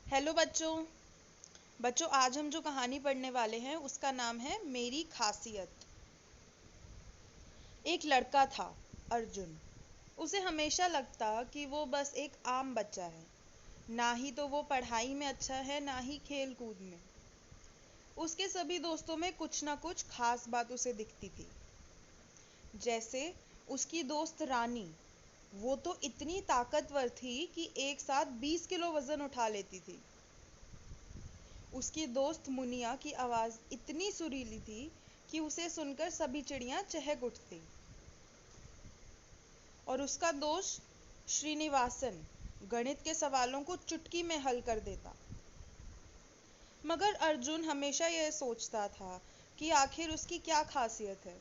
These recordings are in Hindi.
हेलो बच्चों। आज हम जो कहानी पढ़ने वाले हैं उसका नाम है मेरी खासियत। एक लड़का था, अर्जुन। उसे हमेशा लगता कि वो बस एक आम बच्चा है। ना ही तो वो पढ़ाई में अच्छा है, ना ही खेल कूद में। उसके सभी दोस्तों में कुछ ना कुछ खास बात उसे दिखती थी। जैसे उसकी दोस्त रानी, वो तो इतनी ताकतवर थी कि एक साथ 20 किलो वजन उठा लेती थी। उसकी दोस्त मुनिया की आवाज इतनी सुरीली थी कि उसे सुनकर सभी चिड़ियां चहक उठती। और उसका दोस्त श्रीनिवासन गणित के सवालों को चुटकी में हल कर देता। मगर अर्जुन हमेशा यह सोचता था कि आखिर उसकी क्या खासियत है।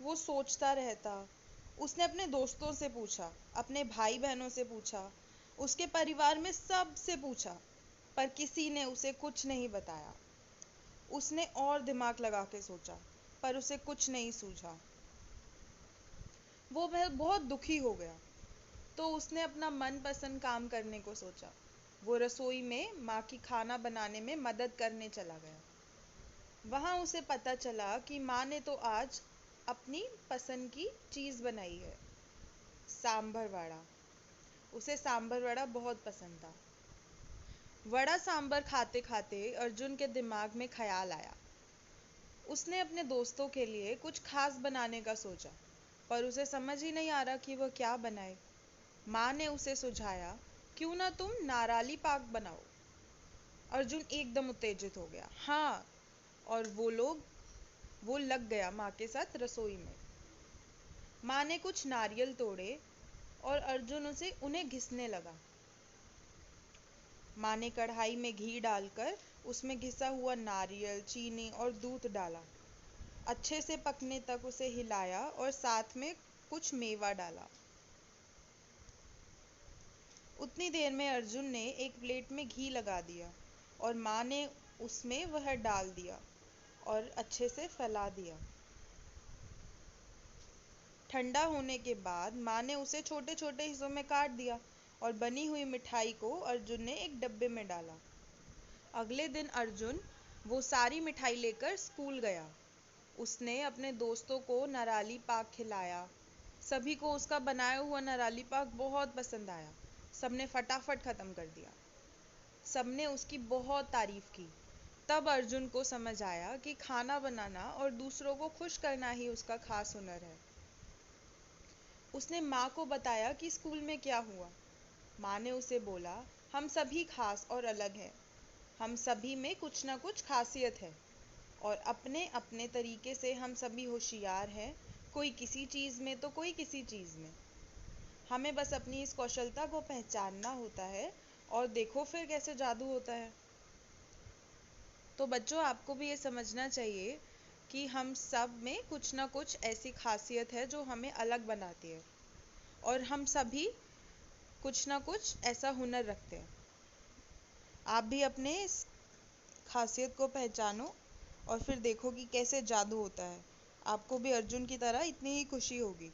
वो सोचता रहता। उसने अपने दोस्तों से पूछा, अपने भाई बहनों से पूछा, उसके परिवार में सब से पूछा, पर किसी ने उसे कुछ नहीं बताया। उसने और दिमाग लगा के सोचा, पर उसे कुछ नहीं सूझा। वो वह बहुत दुखी हो गया। तो उसने अपना मनपसंद काम करने को सोचा। वो रसोई में माँ की खाना बनाने में मदद करने चला गया। वहाँ उसे पता चला कि माँ ने तो आज अपनी पसंद की चीज़ बनाई है, सांभर वड़ा। उसे सांभर वड़ा बहुत पसंद था। वड़ा सांभर खाते खाते अर्जुन के दिमाग में ख्याल आया। उसने अपने दोस्तों के लिए कुछ खास बनाने का सोचा, पर उसे समझ ही नहीं आ रहा कि वह क्या बनाए। माँ ने उसे सुझाया, क्यों ना तुम नाराली पाक बनाओ। अर्जुन एकदम उत्तेजित हो गया। हाँ, और वो लग गया माँ के साथ रसोई में। माँ ने कुछ नारियल तोड़े और अर्जुन उसे उन्हें घिसने लगा। माँ ने कढ़ाई में घी डालकर उसमें घिसा हुआ नारियल, चीनी और दूध डाला। अच्छे से पकने तक उसे हिलाया और साथ में कुछ मेवा डाला। उतनी देर में अर्जुन ने एक प्लेट में घी लगा दिया और माँ ने उसमें वह डाल दिया और अच्छे से फैला दिया। ठंडा होने के बाद माँ ने उसे छोटे छोटे हिस्सों में काट दिया और बनी हुई मिठाई को अर्जुन ने एक डब्बे में डाला। अगले दिन अर्जुन वो सारी मिठाई लेकर स्कूल गया। उसने अपने दोस्तों को नाराली पाक खिलाया। सभी को उसका बनाया हुआ नाराली पाक बहुत पसंद आया। सबने फटाफट खत्म कर दिया। सबने उसकी बहुत तारीफ की। तब अर्जुन को समझ आया कि खाना बनाना और दूसरों को खुश करना ही उसका खास हुनर है। उसने माँ को बताया कि स्कूल में क्या हुआ। माँ ने उसे बोला, हम सभी खास और अलग हैं। हम सभी में कुछ ना कुछ खासियत है और अपने अपने तरीके से हम सभी होशियार हैं। कोई किसी चीज़ में तो कोई किसी चीज़ में। हमें बस अपनी इस कौशलता को पहचानना होता है और देखो फिर कैसे जादू होता है। तो बच्चों, आपको भी ये समझना चाहिए कि हम सब में कुछ ना कुछ ऐसी खासियत है जो हमें अलग बनाती है और हम सभी कुछ ना कुछ ऐसा हुनर रखते हैं। आप भी अपने इस खासियत को पहचानो और फिर देखो कि कैसे जादू होता है। आपको भी अर्जुन की तरह इतनी ही खुशी होगी।